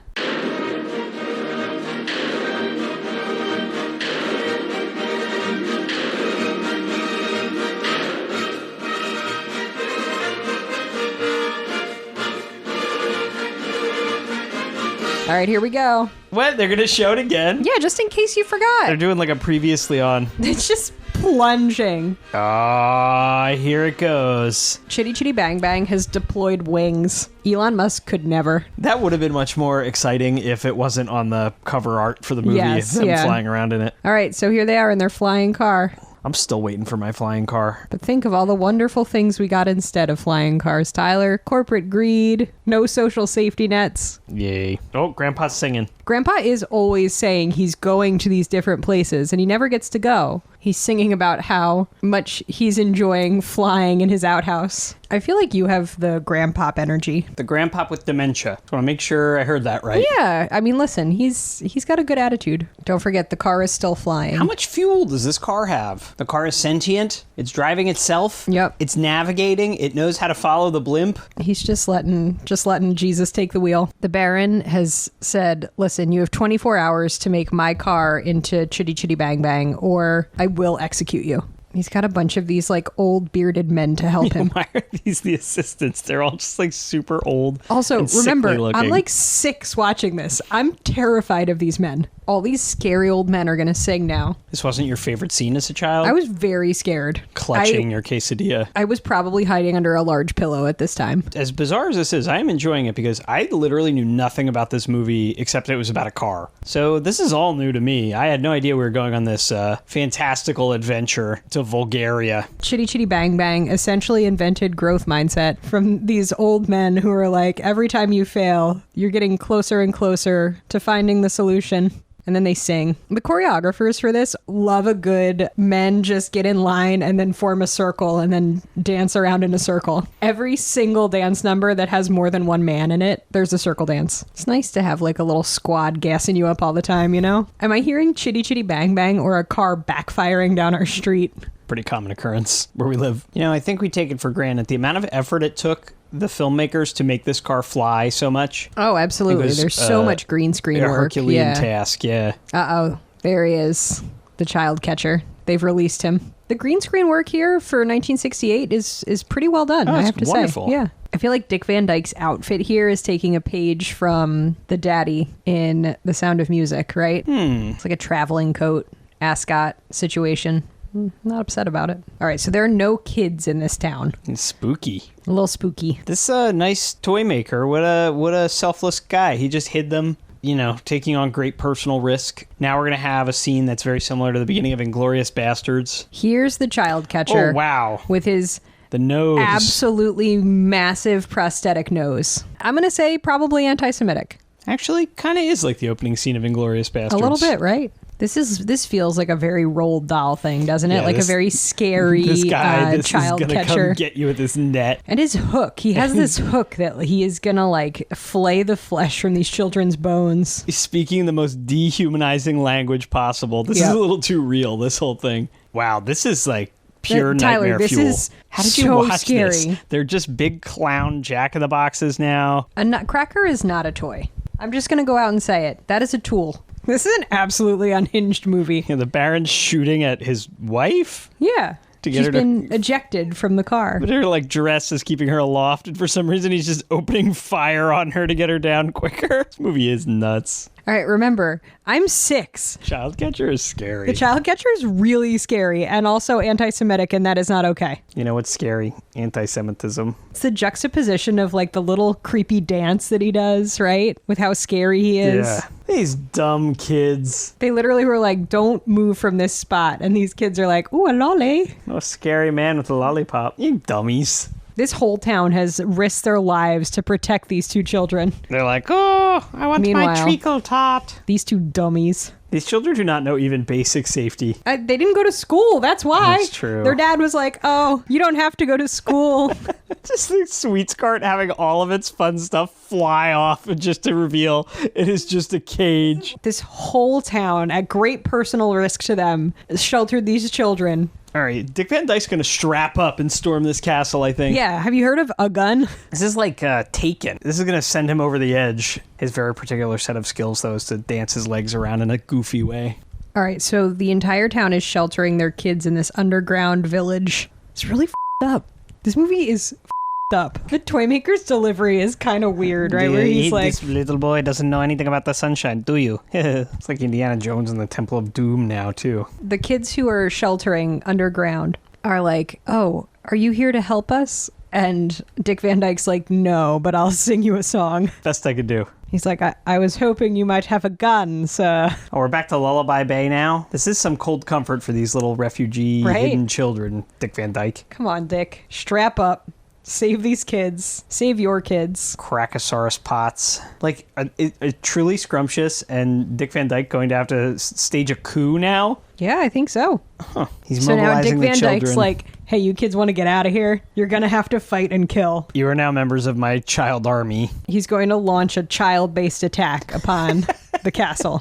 All right, here we go. What? They're going to show it again? Yeah, just in case you forgot. They're doing like a previously on. It's just plunging. Ah, here it goes. Chitty Chitty Bang Bang has deployed wings. Elon Musk could never. That would have been much more exciting if it wasn't on the cover art for the movie. Yes, them yeah. flying around in it. All right, so here they are in their flying car. I'm still waiting for my flying car. But think of all the wonderful things we got instead of flying cars, Tyler. Corporate greed, no social safety nets. Yay. Oh, Grandpa's singing. Grandpa is always saying he's going to these different places and he never gets to go. He's singing about how much he's enjoying flying in his outhouse. I feel like you have the grandpop energy. The grandpop with dementia. I want to make sure I heard that right. Yeah, I mean, listen, he's got a good attitude. Don't forget, the car is still flying. How much fuel does this car have? The car is sentient. It's driving itself. Yep. It's navigating. It knows how to follow the blimp. He's just letting Jesus take the wheel. The Baron has said, listen, you have 24 hours to make my car into Chitty Chitty Bang Bang, or I will execute you. He's got a bunch of these like old bearded men to help him. Why are these the assistants? They're all just like super old. Also, and remember, sickly looking. I'm like 6 watching this. I'm terrified of these men. All these scary old men are going to sing now. This wasn't your favorite scene as a child? I was very scared. Clutching your quesadilla. I was probably hiding under a large pillow at this time. As bizarre as this is, I am enjoying it because I literally knew nothing about this movie except it was about a car. So this is all new to me. I had no idea we were going on this fantastical adventure to Bulgaria. Chitty Chitty Bang Bang essentially invented growth mindset from these old men who are like, every time you fail, you're getting closer and closer to finding the solution. And then they sing. The choreographers for this love a good men just get in line and then form a circle and then dance around in a circle. Every single dance number that has more than one man in it, there's a circle dance. It's nice to have like a little squad gassing you up all the time, you know? Am I hearing Chitty Chitty Bang Bang or a car backfiring down our street? Pretty common occurrence where we live. You know, I think we take it for granted. The amount of effort it took the filmmakers to make this car fly so much. Oh, absolutely. There's so much green screen a work. Herculean task, yeah. Uh-oh. There he is. The child catcher. They've released him. The green screen work here for 1968 is pretty well done, I have to wonderful. say. Yeah. I feel like Dick Van Dyke's outfit here is taking a page from the daddy in The Sound of Music, right? It's like a traveling coat, ascot situation. Not upset about it. All right, so there are no kids in this town. It's spooky. A little spooky. This nice toy maker, what a selfless guy. He just hid them, you know, taking on great personal risk. Now we're going to have a scene that's very similar to the beginning of Inglourious Bastards. Here's the child catcher. Oh, wow. With his the nose. Absolutely massive prosthetic nose. I'm going to say probably anti-Semitic. Actually, kind of is like the opening scene of Inglourious Bastards. A little bit, right? This feels like a very Roald Dahl thing, doesn't it? Yeah, like a very scary this guy, child is gonna catcher. Come get you with this net. And his hook. He has this hook that he is gonna like flay the flesh from these children's bones. He's speaking the most dehumanizing language possible. This is a little too real, this whole thing. Wow, this is like pure Tyler, nightmare this fuel. Is How did so you watch scary. this? They're just big clown jack-in-the-boxes now. A nutcracker is not a toy. I'm just gonna go out and say it. That is a tool. This is an absolutely unhinged movie. Yeah, the Baron's shooting at his wife? Yeah. To get She's her been ejected from the car. But her like dress is keeping her aloft, and for some reason he's just opening fire on her to get her down quicker. This movie is nuts. All right, remember, I'm 6. Child catcher is scary. The child catcher is really scary and also anti-Semitic, and that is not okay. You know what's scary? Anti-Semitism. It's the juxtaposition of like the little creepy dance that he does, right? With how scary he is. Yeah. These dumb kids. They literally were like, don't move from this spot. And these kids are like, ooh, a lolly. Oh, scary man with a lollipop. You dummies. This whole town has risked their lives to protect these 2 children. They're like, oh, I want my Meanwhile, treacle tot. These 2 dummies. These children do not know even basic safety. They didn't go to school. That's why. That's true. Their dad was like, oh, you don't have to go to school. Just the Sweets Cart having all of its fun stuff fly off and just to reveal it is just a cage. This whole town, at great personal risk to them, sheltered these children. All right, Dick Van Dyke's going to strap up and storm this castle, I think. Yeah, have you heard of a gun? This is like Taken. This is going to send him over the edge. His very particular set of skills, though, is to dance his legs around in a goofy way. All right, so the entire town is sheltering their kids in this underground village. It's really up. This movie is fucked up. The toy maker's delivery is kind of weird, right? Where he's like, this little boy doesn't know anything about the sunshine, do you? It's like Indiana Jones in the Temple of Doom now, too. the kids who are sheltering underground are like, oh, are you here to help us? And Dick Van Dyke's like, no, but I'll sing you a song. Best I could do. He's like, I was hoping you might have a gun, sir. Oh, we're back to Lullaby Bay now. This is some cold comfort for these little refugee hidden children, Dick Van Dyke. Come on, Dick. Strap up. Save these kids. Save your kids. Crackosaurus pots. Like, a truly scrumptious, and Dick Van Dyke going to have to stage a coup now? Yeah, I think so. Huh. He's So now mobilizing Dick the Van children. Dyke's like, hey, you kids want to get out of here? You're going to have to fight and kill. You are now members of my child army. He's going to launch a child-based attack upon the castle.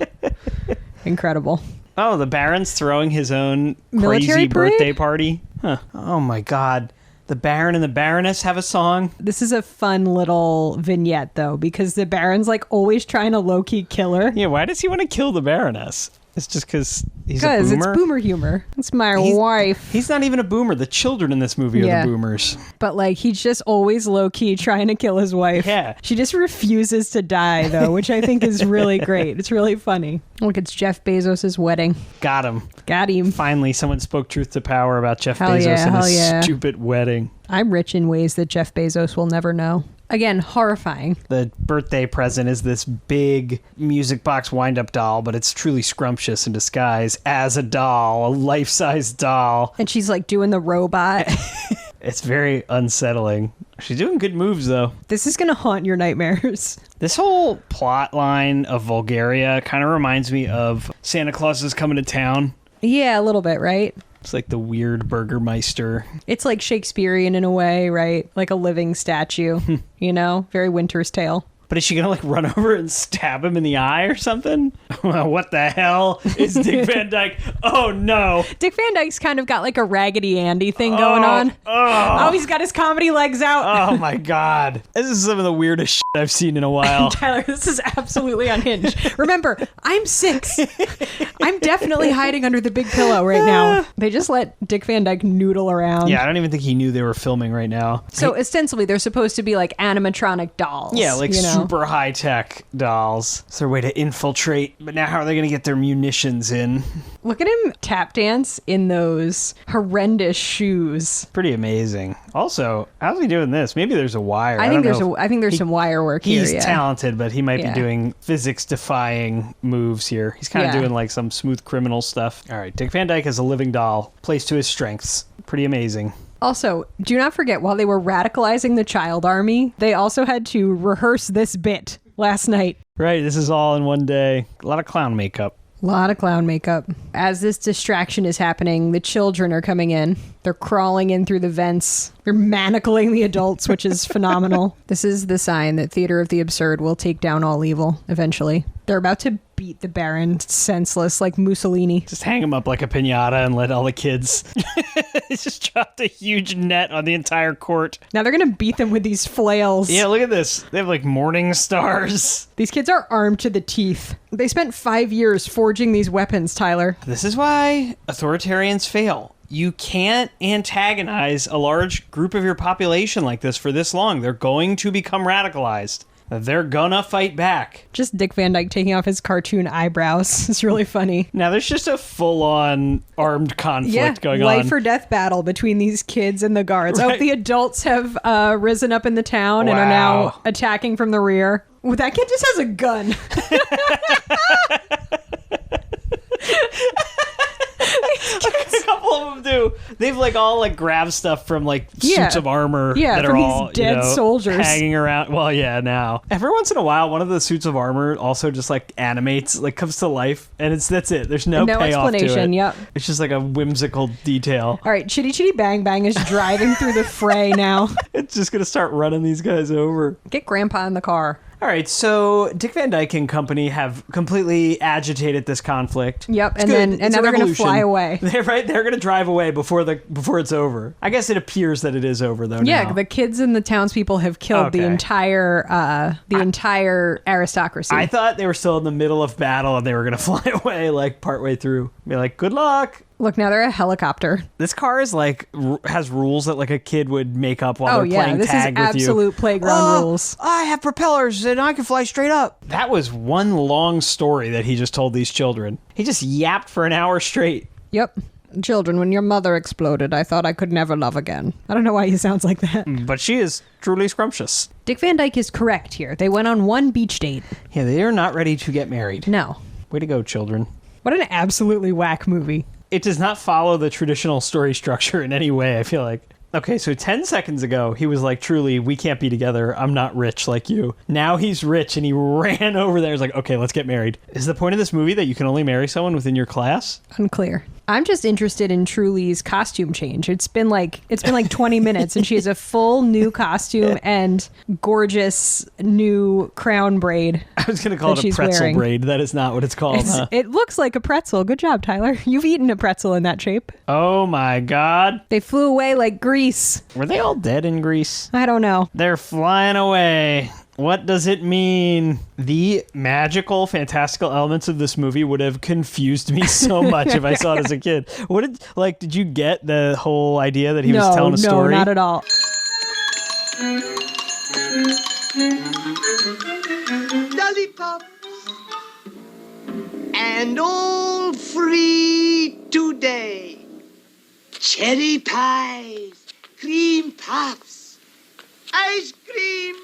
Incredible. Oh, the Baron's throwing his own Military crazy parade? birthday party? Huh. Oh my god. The Baron and the Baroness have a song? This is a fun little vignette, though, because the Baron's like always trying to low-key kill her. Yeah, why does he want to kill the Baroness? It's just because he's a Because boomer? it's boomer humor. It's my wife. He's not even a boomer. The children in this movie are Yeah. the boomers. But like he's just always low-key trying to kill his wife. Yeah. She just refuses to die, though, which I think is really great. It's really funny. Look, it's Jeff Bezos' wedding. Got him. Got him. Finally, someone spoke truth to power about Jeff Hell Bezos yeah, and hell his yeah. stupid wedding. I'm rich in ways that Jeff Bezos will never know. Again, horrifying. The birthday present is this big music box wind-up doll, but it's truly scrumptious in disguise as a doll, a life-size doll. And she's like doing the robot. It's very unsettling. She's doing good moves, though. This is going to haunt your nightmares. This whole plot line of Vulgaria kind of reminds me of Santa Claus is Coming to Town. Yeah, a little bit, right? It's like the weird Burgermeister. It's like Shakespearean in a way, right? Like a living statue, you know? Very Winter's Tale. But is she going to like run over and stab him in the eye or something? What the hell is Dick Van Dyke? Oh, no. Dick Van Dyke's kind of got like a Raggedy Andy thing going on. Oh, he's got his comedy legs out. Oh, my God. This is some of the weirdest shit I've seen in a while. Tyler, this is absolutely unhinged. Remember, I'm 6. I'm definitely hiding under the big pillow right now. They just let Dick Van Dyke noodle around. Yeah, I don't even think he knew they were filming right now. So ostensibly, they're supposed to be like animatronic dolls. Yeah, like you know? super high-tech dolls. It's their way to infiltrate. But now how are they going to get their munitions in? Look at him tap dance in those horrendous shoes. Pretty amazing. Also, how's he doing this? Maybe there's a wire. I think there's some wire work here. He's Yeah. talented, but he might Yeah. be doing physics-defying moves here. He's kind of Yeah. doing like some smooth criminal stuff. All right, Dick Van Dyke is a living doll. Plays to his strengths. Pretty amazing. Also, do not forget, while they were radicalizing the child army, they also had to rehearse this bit last night. Right, this is all in one day. A lot of clown makeup. A lot of clown makeup. As this distraction is happening, the children are coming in. They're crawling in through the vents. They're manacling the adults, which is phenomenal. This is the sign that Theater of the Absurd will take down all evil eventually. They're about to beat the Baron senseless like Mussolini. Just hang him up like a piñata and let all the kids... He just dropped a huge net on the entire court. Now they're going to beat them with these flails. Yeah, look at this. They have like morning stars. These kids are armed to the teeth. They spent 5 years forging these weapons, Tyler. This is why authoritarians fail. You can't antagonize a large group of your population like this for this long. They're going to become radicalized. They're gonna fight back. Just Dick Van Dyke taking off his cartoon eyebrows. It's really funny. Now, there's just a full-on armed conflict going on. Life or death battle between these kids and the guards. Right. Oh, the adults have risen up in the town and are Wow. now attacking from the rear. Well, that kid just has a gun. A couple of them do. They've like all like grabbed stuff from like suits of armor that from are these all dead soldiers hanging around. Well, yeah, now every once in a while, one of the suits of armor also just like animates, like comes to life, and that's it. There's no payoff explanation. to it. Yep. It's just like a whimsical detail. All right, Chitty Chitty Bang Bang is driving through the fray now. It's just gonna start running these guys over. Get Grandpa in the car. All right, so Dick Van Dyke and company have completely agitated this conflict. Yep, It's and good. then It's now a they're gonna revolution. fly away. They're right. They're gonna drive away before it's over. I guess it appears that it is over though. Yeah, now. the kids and the townspeople have killed the Okay. entire aristocracy. I thought they were still in the middle of battle and they were gonna fly away like partway through. Be like, good luck. Look, now they're a helicopter. This car is like has rules that like a kid would make up while they're playing this tag is with you. absolute playground rules. I have propellers and I can fly straight up. That was one long story that he just told these children. He just yapped for an hour straight. Yep. Children, when your mother exploded, I thought I could never love again. I don't know why he sounds like that. But she is truly scrumptious. Dick Van Dyke is correct here. They went on one beach date. Yeah, they are not ready to get married. No. Way to go, children. What an absolutely whack movie. It does not follow the traditional story structure in any way, I feel like. Okay, so 10 seconds ago, he was like, truly, we can't be together. I'm not rich like you. Now he's rich, and he ran over there. He's like, okay, let's get married. Is the point of this movie that you can only marry someone within your class? Unclear. I'm just interested in Truly's costume change. It's been like 20 minutes, and she has a full new costume and gorgeous new crown braid. I was going to call it a pretzel braid. That is not what it's called, huh? It looks like a pretzel. Good job, Tyler. You've eaten a pretzel in that shape. Oh, my God. They flew away like Grease. Were they all dead in Greece? I don't know. They're flying away. What does it mean? The magical, fantastical elements of this movie would have confused me so much if I saw it as a kid. Did you get the whole idea that he was telling a story? No, not at all. Lollipops and all free today. Cherry pies, cream puffs, ice cream,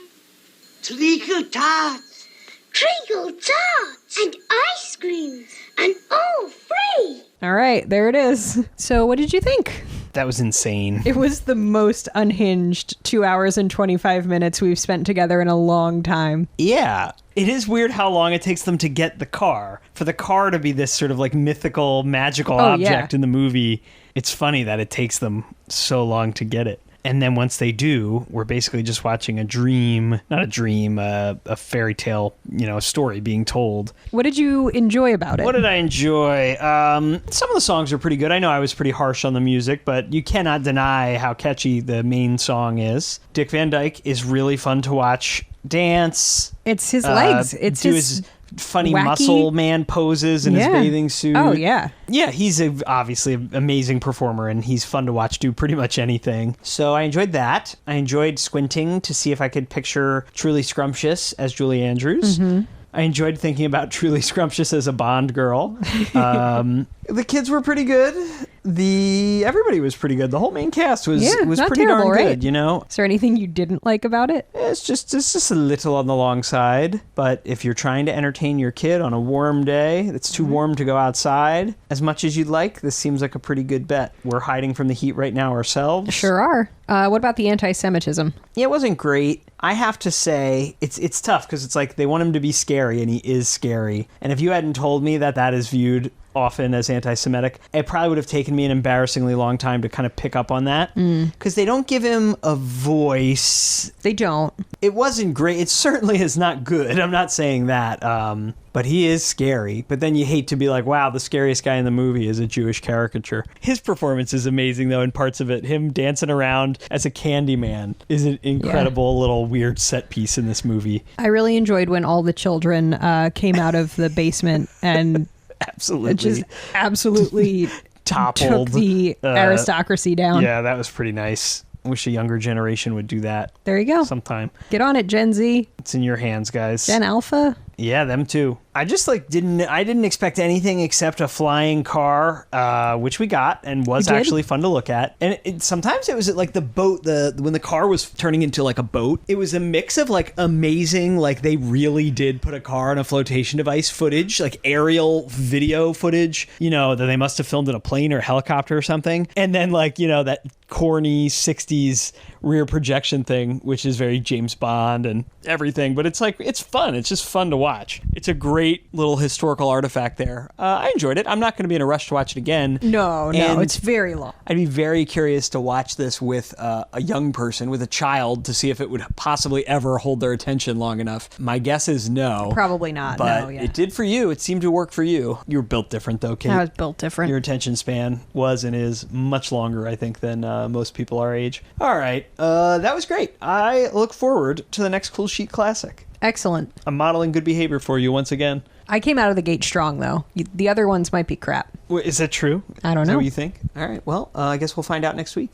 treacle tarts. Treacle tarts and ice creams and all free. All right, there it is. So what did you think? That was insane. It was the most unhinged 2 hours and 25 minutes we've spent together in a long time. Yeah. It is weird how long it takes them to get the car. For the car to be this sort of like mythical, magical object in the movie, it's funny that it takes them so long to get it. And then once they do, we're basically just watching a fairy tale, a story being told. What did you enjoy about it? What did I enjoy? Some of the songs are pretty good. I know I was pretty harsh on the music, but you cannot deny how catchy the main song is. Dick Van Dyke is really fun to watch dance. It's his legs. It's his funny wacky muscle man poses in his bathing suit. Oh, yeah. Yeah, he's obviously an amazing performer, and he's fun to watch do pretty much anything. So I enjoyed that. I enjoyed squinting to see if I could picture Truly Scrumptious as Julie Andrews. Mm-hmm. I enjoyed thinking about Truly Scrumptious as a Bond girl. The kids were pretty good. Everybody was pretty good. The whole main cast was pretty terrible, darn right? good, Is there anything you didn't like about it? It's just a little on the long side. But if you're trying to entertain your kid on a warm day that's too warm to go outside as much as you'd like, this seems like a pretty good bet. We're hiding from the heat right now ourselves. Sure are. What about the anti-Semitism? Yeah, it wasn't great. I have to say, it's tough because it's like they want him to be scary, and he is scary. And if you hadn't told me that is viewed often as anti-Semitic, it probably would have taken me an embarrassingly long time to kind of pick up on that. Because they don't give him a voice. They don't. It wasn't great. It certainly is not good. I'm not saying that. But he is scary. But then you hate to be like, wow, the scariest guy in the movie is a Jewish caricature. His performance is amazing, though, in parts of it. Him dancing around as a candy man is an incredible little weird set piece in this movie. I really enjoyed when all the children came out of the basement and absolutely toppled took the aristocracy down. Yeah, that was pretty nice. I wish a younger generation would do that. There you go. Sometime. Get on it, Gen Z. It's in your hands, guys. Gen Alpha. Yeah, them too. I just didn't expect anything except a flying car, which we got and was actually fun to look at. And sometimes it was like the boat, when the car was turning into like a boat, it was a mix of like amazing, like they really did put a car on a flotation device footage, like aerial video footage, that they must have filmed in a plane or a helicopter or something. And then that corny 60s rear projection thing, which is very James Bond and everything. But it's fun. It's just fun to watch. It's a great little historical artifact there. I enjoyed it. I'm not going to be in a rush to watch it again. No, it's very long. I'd be very curious to watch this with a young person, with a child, to see if it would possibly ever hold their attention long enough. My guess is no. Probably not. But it did for you. It seemed to work for you. You were built different, though, Kate. I was built different. Your attention span was and is much longer, I think, than most people our age. All right. That was great. I look forward to the next Cool Sheet Classic. Excellent. I'm modeling good behavior for you once again. I came out of the gate strong, though. The other ones might be crap. Wait, is that true? I don't Is know. that what you think? All right. Well, I guess we'll find out next week.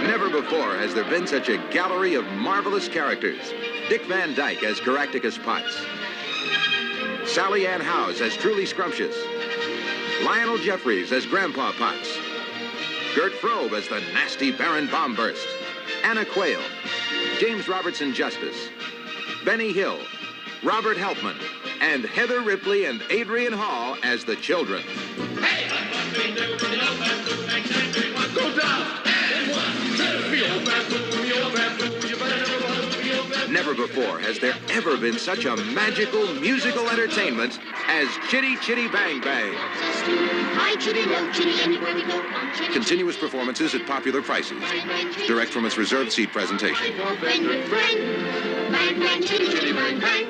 Never before has there been such a gallery of marvelous characters. Dick Van Dyke as Caractacus Potts. Sally Ann Howes as Truly Scrumptious. Lionel Jeffries as Grandpa Potts. Gert Frobe as the nasty Baron Bombburst. Anna Quayle. James Robertson Justice. Benny Hill. Robert Helpman. And Heather Ripley and Adrian Hall as the children. Go down! Never before has there ever been such a magical musical entertainment as Chitty Chitty Bang Bang. Hi, Chitty, low Chitty, anywhere we go. Chitty, Continuous performances at popular prices. Direct from its reserved seat presentation. bang, bang, bang, bang, Chitty, Chitty, bang, bang.